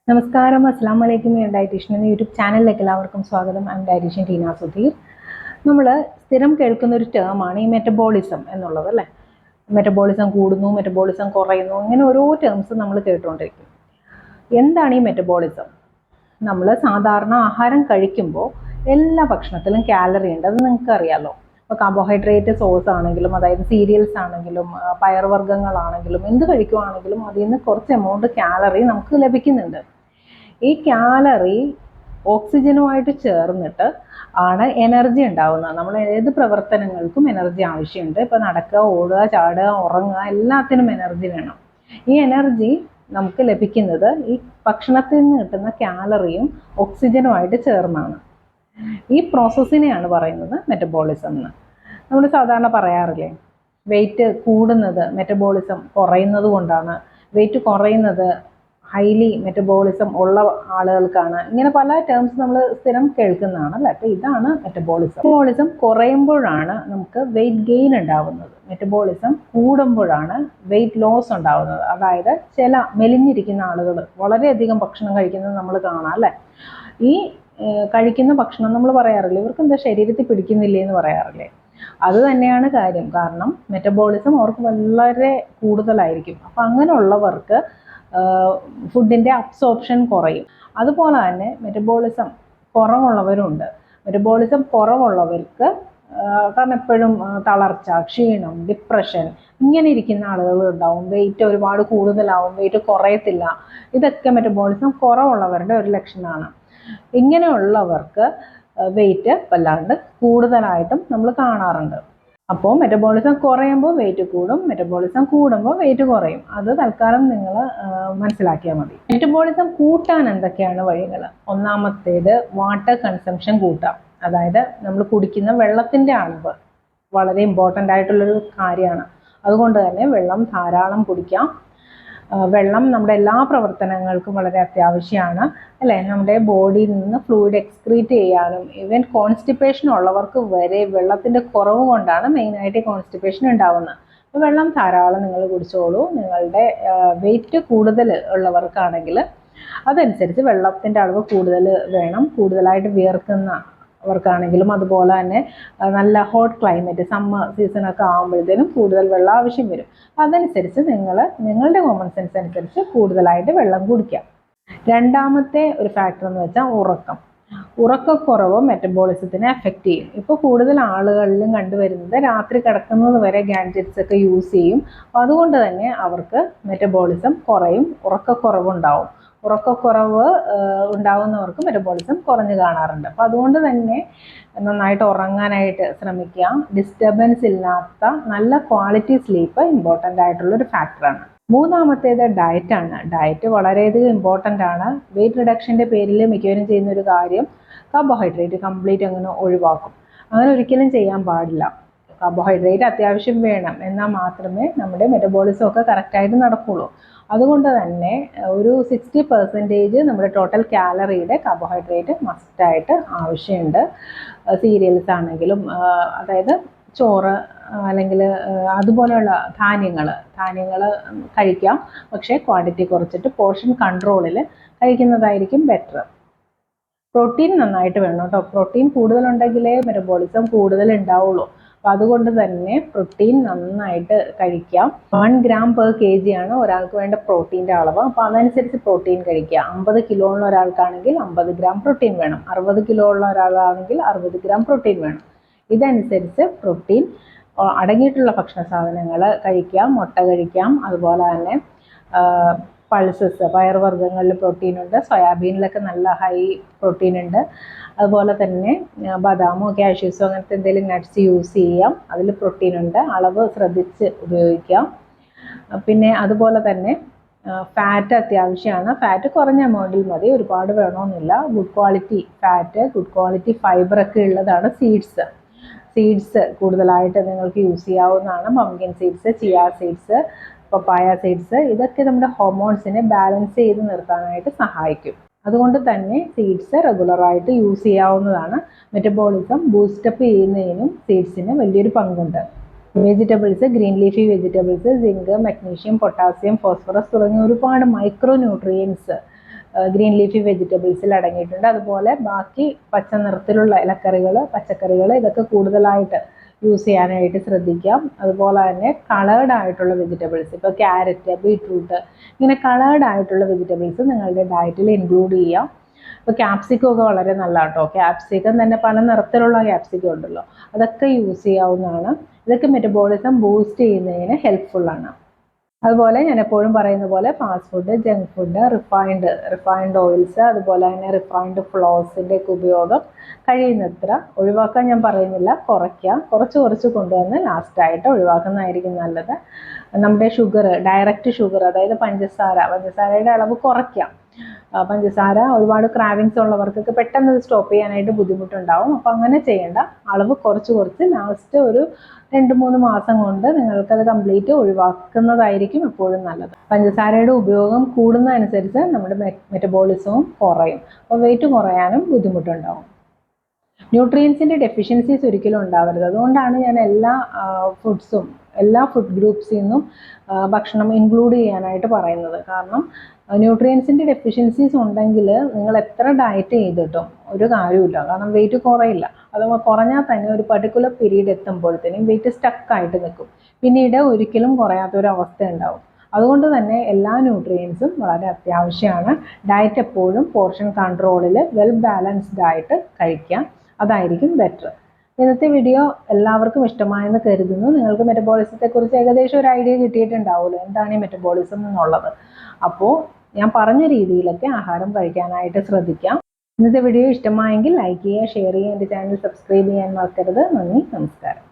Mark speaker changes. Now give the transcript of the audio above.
Speaker 1: നമസ്കാരം, അസ്സാം വലൈക്കും. ഡയറ്റീഷ്യൻ എന്ന യൂട്യൂബ് ചാനലിലേക്ക് എല്ലാവർക്കും സ്വാഗതം. I am dietitian Teena Sudheer. നമ്മൾ സ്ഥിരം കേൾക്കുന്ന ഒരു ടേമാണ് ഈ മെറ്റബോളിസം എന്നുള്ളത്, അല്ലേ? മെറ്റബോളിസം കൂടുന്നു, മെറ്റബോളിസം കുറയുന്നു, ഇങ്ങനെ ഓരോ ടേംസ് നമ്മൾ കേട്ടുകൊണ്ടിരിക്കും. എന്താണ് ഈ മെറ്റബോളിസം? നമ്മൾ സാധാരണ ആഹാരം കഴിക്കുമ്പോൾ എല്ലാ ഭക്ഷണത്തിലും കാലറി ഉണ്ട്, അത് നിങ്ങൾക്ക് അറിയാമല്ലോ. ഇപ്പോൾ കാർബോഹൈഡ്രേറ്റ് സോഴ്സ് ആണെങ്കിലും, അതായത് സീരിയൽസ് ആണെങ്കിലും, പയറുവർഗ്ഗങ്ങളാണെങ്കിലും, എന്ത് കഴിക്കുവാണെങ്കിലും അതിൽ നിന്ന് കുറച്ച് എമൗണ്ട് കാലറി നമുക്ക് ലഭിക്കുന്നുണ്ട്. ഈ കാലറി ഓക്സിജനുമായിട്ട് ചേർന്നിട്ട് ആണ് എനർജി ഉണ്ടാവുന്നത്. നമ്മൾ ഏത് പ്രവർത്തനങ്ങൾക്കും എനർജി ആവശ്യമുണ്ട്. ഇപ്പോൾ നടക്കുക, ഓടുക, ചാടുക, ഉറങ്ങുക, എല്ലാത്തിനും എനർജി വേണം. ഈ എനർജി നമുക്ക് ലഭിക്കുന്നത് ഈ ഭക്ഷണത്തിൽ നിന്ന് കിട്ടുന്ന കാലറിയും ഓക്സിജനുമായിട്ട് ചേർന്നാണ്. ഈ പ്രോസസ്സിനെയാണ് പറയുന്നത് മെറ്റബോളിസം എന്ന്. നമ്മൾ സാധാരണ പറയാറില്ലേ, വെയിറ്റ് കൂടുന്നത് മെറ്റബോളിസം കുറയുന്നത് കൊണ്ടാണ്, വെയിറ്റ് കുറയുന്നത് ഹൈലി മെറ്റബോളിസം ഉള്ള ആളുകൾക്കാണ്. ഇങ്ങനെ പല ടേംസ് നമ്മൾ സ്ഥിരം കേൾക്കുന്നതാണ്, അല്ലേ? അപ്പോൾ ഇതാണ് മെറ്റബോളിസം. മെറ്റബോളിസം കുറയുമ്പോഴാണ് നമുക്ക് വെയിറ്റ് ഗെയിൻ ഉണ്ടാവുന്നത്. മെറ്റബോളിസം കൂടുമ്പോഴാണ് വെയിറ്റ് ലോസ് ഉണ്ടാവുന്നത്. അതായത് ചില മെലിഞ്ഞിരിക്കുന്ന ആളുകൾ വളരെയധികം ഭക്ഷണം കഴിക്കുന്നത് നമ്മൾ കാണാം, അല്ലേ? ഈ കഴിക്കുന്ന ഭക്ഷണം നമ്മൾ പറയാറില്ലേ, ഇവർക്ക് എന്താ ശരീരത്തിൽ പിടിക്കുന്നില്ലേ എന്ന് പറയാറില്ലേ? അത് തന്നെയാണ് കാര്യം. കാരണം മെറ്റബോളിസം അവർക്ക് വളരെ കൂടുതലായിരിക്കും. അപ്പം അങ്ങനെയുള്ളവർക്ക് ഫുഡിൻ്റെ അബ്സോർപ്ഷൻ കുറയും. അതുപോലെ തന്നെ മെറ്റബോളിസം കുറവുള്ളവരുണ്ട്. മെറ്റബോളിസം കുറവുള്ളവർക്ക് കാരണം എപ്പോഴും തളർച്ച, ക്ഷീണം, ഡിപ്രഷൻ ഇങ്ങനെ ഇരിക്കുന്ന ആളുകൾ ഉണ്ടാവും. വെയിറ്റ് ഒരുപാട് കൂടുതലാവും, വെയിറ്റ് കുറയത്തില്ല. ഇതൊക്കെ മെറ്റബോളിസം കുറവുള്ളവരുടെ ഒരു ലക്ഷണമാണ്. ഇങ്ങനെയുള്ളവർക്ക് വെയിറ്റ് വല്ലാണ്ട് കൂടുതലായിട്ടും നമ്മൾ കാണാറുണ്ട്. അപ്പോൾ മെറ്റബോളിസം കുറയുമ്പോൾ വെയിറ്റ് കൂടും, മെറ്റബോളിസം കൂടുമ്പോൾ വെയിറ്റ് കുറയും. അത് തൽക്കാലം നിങ്ങൾ മനസ്സിലാക്കിയാൽ മതി. മെറ്റബോളിസം കൂട്ടാൻ എന്തൊക്കെയാണ് വഴികൾ? ഒന്നാമത്തേത് വാട്ടർ കൺസംഷൻ കൂട്ടാം. അതായത് നമ്മൾ കുടിക്കുന്ന വെള്ളത്തിൻ്റെ അളവ് വളരെ ഇമ്പോർട്ടൻ്റ് ആയിട്ടുള്ളൊരു കാര്യമാണ്. അതുകൊണ്ട് തന്നെ വെള്ളം ധാരാളം കുടിക്കാം. വെള്ളം നമ്മുടെ എല്ലാ പ്രവർത്തനങ്ങൾക്കും വളരെ അത്യാവശ്യമാണ്, അല്ലേ? നമ്മുടെ ബോഡിയിൽ നിന്ന് ഫ്ലൂയിഡ് എക്സ്ക്രീറ്റ് ചെയ്യാനും, ഈവൻ കോൺസ്റ്റിപ്പേഷൻ ഉള്ളവർക്ക് വരെ വെള്ളത്തിൻ്റെ കുറവ് കൊണ്ടാണ് മെയിനായിട്ട് കോൺസ്റ്റിപ്പേഷൻ ഉണ്ടാവുന്നത്. അപ്പോൾ വെള്ളം ധാരാളം നിങ്ങൾ കുടിച്ചോളൂ. നിങ്ങളുടെ വെയിറ്റ് കൂടുതൽ ഉള്ളവർക്കാണെങ്കിൽ അതനുസരിച്ച് വെള്ളത്തിൻ്റെ അളവ് കൂടുതൽ വേണം. കൂടുതലായിട്ട് വിയർക്കുന്നവർക്കാണെങ്കിലും അതുപോലെ തന്നെ നല്ല ഹോട്ട് ക്ലൈമറ്റ്, സമ്മർ സീസണൊക്കെ ആകുമ്പോഴത്തേനും കൂടുതൽ വെള്ളം ആവശ്യം വരും. അതനുസരിച്ച് നിങ്ങളുടെ കോമൺ സെൻസ് അനുസരിച്ച് കൂടുതലായിട്ട് വെള്ളം കുടിക്കാം. രണ്ടാമത്തെ ഒരു ഫാക്ടർ എന്ന് വെച്ചാൽ ഉറക്കക്കുറവ് മെറ്റബോളിസത്തിനെ എഫക്റ്റ് ചെയ്യും. ഇപ്പോൾ കൂടുതൽ ആളുകളിലും കണ്ടുവരുന്നത് രാത്രി കിടക്കുന്നത് വരെ ഗാഡ്ജറ്റ്സ് ഒക്കെ യൂസ് ചെയ്യും. അപ്പോൾ അതുകൊണ്ട് തന്നെ അവർക്ക് മെറ്റബോളിസം കുറയും, ഉറക്കക്കുറവുണ്ടാവും. ഉറക്കക്കുറവ് ഉണ്ടാവുന്നവർക്ക് മെറ്റബോളിസം കുറഞ്ഞു കാണാറുണ്ട്. അപ്പോൾ അതുകൊണ്ട് തന്നെ നന്നായിട്ട് ഉറങ്ങാനായിട്ട് ശ്രമിക്കുക. ഡിസ്റ്റർബൻസ് ഇല്ലാത്ത നല്ല ക്വാളിറ്റി സ്ലീപ്പ് ഇമ്പോർട്ടൻ്റ് ആയിട്ടുള്ളൊരു ഫാക്ടറാണ്. മൂന്നാമത്തേത് ഡയറ്റാണ്. ഡയറ്റ് വളരെയധികം ഇമ്പോർട്ടൻ്റ് ആണ്. വെയിറ്റ് റിഡക്ഷൻ്റെ പേരിൽ മിക്കവരും ചെയ്യുന്ന ഒരു കാര്യം കാർബോഹൈഡ്രേറ്റ് കംപ്ലീറ്റ് അങ്ങനെ ഒഴിവാക്കും. അങ്ങനെ ഒരിക്കലും ചെയ്യാൻ പാടില്ല. കാർബോഹൈഡ്രേറ്റ് അത്യാവശ്യം വേണം, എന്നാൽ മാത്രമേ നമ്മുടെ മെറ്റബോളിസം ഒക്കെ കറക്റ്റായിട്ട് നടക്കുകയുള്ളൂ. അതുകൊണ്ട് തന്നെ ഒരു 60% നമ്മുടെ ടോട്ടൽ കാലറിയുടെ കാർബോഹൈഡ്രേറ്റ് മസ്റ്റായിട്ട് ആവശ്യമുണ്ട്. സീരിയൽസ് ആണെങ്കിലും, അതായത് ചോറ് അല്ലെങ്കിൽ അതുപോലെയുള്ള ധാന്യങ്ങൾ കഴിക്കാം. പക്ഷേ ക്വാണ്ടിറ്റി കുറച്ചിട്ട് പോർഷൻ കൺട്രോളിൽ കഴിക്കുന്നതായിരിക്കും ബെറ്റർ. പ്രോട്ടീൻ നന്നായിട്ട് വേണം കേട്ടോ. പ്രോട്ടീൻ കൂടുതലുണ്ടെങ്കിലേ മെറ്റബോളിസം കൂടുതൽ ഉണ്ടാവുള്ളൂ. അപ്പോൾ അതുകൊണ്ട് തന്നെ പ്രോട്ടീൻ നന്നായിട്ട് കഴിക്കാം. 1 gram per kg ആണ് ഒരാൾക്ക് വേണ്ട പ്രോട്ടീൻ്റെ അളവ്. അപ്പോൾ അതനുസരിച്ച് പ്രോട്ടീൻ കഴിക്കുക. 50 കിലോ ഉള്ള ഒരാൾക്കാണെങ്കിൽ 50 gram പ്രോട്ടീൻ വേണം. 60 കിലോ ഉള്ള ഒരാളാണെങ്കിൽ 60 gram പ്രോട്ടീൻ വേണം. ഇതനുസരിച്ച് പ്രോട്ടീൻ അടങ്ങിയിട്ടുള്ള ഭക്ഷണ സാധനങ്ങൾ കഴിക്കാം. മുട്ട കഴിക്കാം. അതുപോലെ തന്നെ പൾസസ്, പയറുവർഗ്ഗങ്ങളിൽ പ്രോട്ടീനുണ്ട്. സോയാബീനിലൊക്കെ നല്ല ഹൈ പ്രോട്ടീൻ ഉണ്ട്. അതുപോലെ തന്നെ ബദാമോ കാഷ്യൂസോ അങ്ങനത്തെ എന്തെങ്കിലും നട്ട്സ് യൂസ് ചെയ്യാം, അതിൽ പ്രോട്ടീനുണ്ട്. അളവ് ശ്രദ്ധിച്ച് ഉപയോഗിക്കാം. പിന്നെ അതുപോലെ തന്നെ ഫാറ്റ് അത്യാവശ്യമാണ്. ഫാറ്റ് കുറഞ്ഞ എമൗണ്ടിൽ മതി, ഒരുപാട് വേണമെന്നില്ല. Good quality fat, good quality ഫൈബറൊക്കെ ഉള്ളതാണ് സീഡ്സ് കൂടുതലായിട്ട് നിങ്ങൾക്ക് യൂസ് ചെയ്യാവുന്നതാണ്. Pumpkin seeds, chia seeds, papaya seeds, ഇതൊക്കെ നമ്മുടെ ഹോർമോൺസിനെ ബാലൻസ് ചെയ്ത് നിർത്താനായിട്ട് സഹായിക്കും. അതുകൊണ്ട് തന്നെ സീഡ്സ് റെഗുലറായിട്ട് യൂസ് ചെയ്യാവുന്നതാണ്. മെറ്റബോളിസം ബൂസ്റ്റപ്പ് ചെയ്യുന്നതിനും സീഡ്സിന് വലിയൊരു പങ്കുണ്ട്. Vegetables, green leafy vegetables zinc, magnesium, potassium, phosphorus തുടങ്ങിയ ഒരുപാട് മൈക്രോ ന്യൂട്രിയൻസ് ഗ്രീൻ ലീഫി വെജിറ്റബിൾസിൽ അടങ്ങിയിട്ടുണ്ട്. അതുപോലെ ബാക്കി പച്ച നിറത്തിലുള്ള ഇലക്കറികൾ, പച്ചക്കറികൾ ഇതൊക്കെ കൂടുതലായിട്ട് യൂസ് ചെയ്യാനായിട്ട് ശ്രദ്ധിക്കാം. അതുപോലെ തന്നെ കളേർഡ് ആയിട്ടുള്ള വെജിറ്റബിൾസ്, ഇപ്പോൾ ക്യാരറ്റ്, ബീട്രൂട്ട്, ഇങ്ങനെ കളേർഡ് ആയിട്ടുള്ള വെജിറ്റബിൾസ് നിങ്ങളുടെ ഡയറ്റിൽ ഇൻക്ലൂഡ് ചെയ്യാം. ഇപ്പോൾ ക്യാപ്സിക്കം ഒക്കെ വളരെ നല്ല കേട്ടോ. ക്യാപ്സിക്കം തന്നെ പല നിറത്തിലുള്ള ക്യാപ്സിക്കം ഉണ്ടല്ലോ, അതൊക്കെ യൂസ് ചെയ്യാവുന്നതാണ്. ഇതൊക്കെ മെറ്റബോളിസം ബൂസ്റ്റ് ചെയ്യുന്നതിന് ഹെൽപ്ഫുള്ളാണ്. അതുപോലെ ഞാൻ എപ്പോഴും പറയുന്ന പോലെ fast food, junk food, refined oils, അതുപോലെ തന്നെ റിഫൈൻഡ് ഫ്ലോസിൻ്റെ ഒക്കെ ഉപയോഗം കഴിയുന്നത്ര ഒഴിവാക്കാൻ ഞാൻ പറയുന്നില്ല, കുറയ്ക്കുക. കുറച്ച് കൊണ്ടുവന്ന് ലാസ്റ്റായിട്ട് ഒഴിവാക്കുന്നതായിരിക്കും നല്ലത്. നമ്മുടെ ഷുഗർ, ഡയറക്റ്റ് ഷുഗർ, അതായത് പഞ്ചസാരയുടെ അളവ് കുറയ്ക്കാം. പഞ്ചസാര ഒരുപാട് ക്രാവിങ്സ് ഉള്ളവർക്കൊക്കെ പെട്ടെന്ന് സ്റ്റോപ്പ് ചെയ്യാനായിട്ട് ബുദ്ധിമുട്ടുണ്ടാവും. അപ്പോൾ അങ്ങനെ ചെയ്യേണ്ട, അളവ് കുറച്ച് ലാസ്റ്റ് ഒരു 2-3 മാസം കൊണ്ട് നിങ്ങൾക്കത് കംപ്ലീറ്റ് ഒഴിവാക്കുന്നതായിരിക്കും എപ്പോഴും നല്ലത്. പഞ്ചസാരയുടെ ഉപയോഗം കൂടുന്നതനുസരിച്ച് നമ്മുടെ മെറ്റബോളിസവും കുറയും, അപ്പോൾ വെയിറ്റ് കുറയാനും ബുദ്ധിമുട്ടുണ്ടാവും. ന്യൂട്രിയൻസിൻ്റെ ഡെഫിഷ്യൻസീസ് ഒരിക്കലും ഉണ്ടാവരുത്. അതുകൊണ്ടാണ് ഞാൻ എല്ലാ ഫുഡ് ഗ്രൂപ്പ്സിൽ നിന്നും ഭക്ഷണം ഇൻക്ലൂഡ് ചെയ്യാനായിട്ട് പറയുന്നത്. കാരണം ന്യൂട്രിയൻസിൻ്റെ ഡെഫിഷ്യൻസീസ് ഉണ്ടെങ്കിൽ നിങ്ങൾ എത്ര ഡയറ്റ് ചെയ്തിട്ടും ഒരു കാര്യമില്ല. കാരണം വെയിറ്റ് കുറയില്ല. അത് കുറഞ്ഞാൽ തന്നെ ഒരു പർട്ടിക്കുലർ പീരീഡ് എത്തുമ്പോഴത്തേനും വെയിറ്റ് സ്റ്റക്കായിട്ട് നിൽക്കും. പിന്നീട് ഒരിക്കലും കുറയാത്തൊരവസ്ഥ ഉണ്ടാവും. അതുകൊണ്ട് തന്നെ എല്ലാ ന്യൂട്രിയൻസും വളരെ അത്യാവശ്യമാണ്. ഡയറ്റ് എപ്പോഴും പോർഷൻ കൺട്രോളിൽ വെൽ ബാലൻസ്ഡ് ആയിട്ട് കഴിക്കാം, അതായിരിക്കും ബെറ്റർ. ഇന്നത്തെ വീഡിയോ എല്ലാവർക്കും ഇഷ്ടമായെന്ന് കരുതുന്നു. നിങ്ങൾക്ക് മെറ്റബോളിസത്തെക്കുറിച്ച് ഏകദേശം ഒരു ഐഡിയ കിട്ടിയിട്ടുണ്ടാവുമല്ലോ, എന്താണ് ഈ മെറ്റബോളിസം എന്നുള്ളത്. അപ്പോൾ ഞാൻ പറഞ്ഞ രീതിയിലൊക്കെ ആഹാരം കഴിക്കാനായിട്ട് ശ്രദ്ധിക്കാം. ഇന്നത്തെ വീഡിയോ ഇഷ്ടമായെങ്കിൽ ലൈക്ക് ചെയ്യുക, ഷെയർ ചെയ്യുക, എൻ്റെ ചാനൽ സബ്സ്ക്രൈബ് ചെയ്യാൻ മറക്കരുത്. നന്ദി, നമസ്കാരം.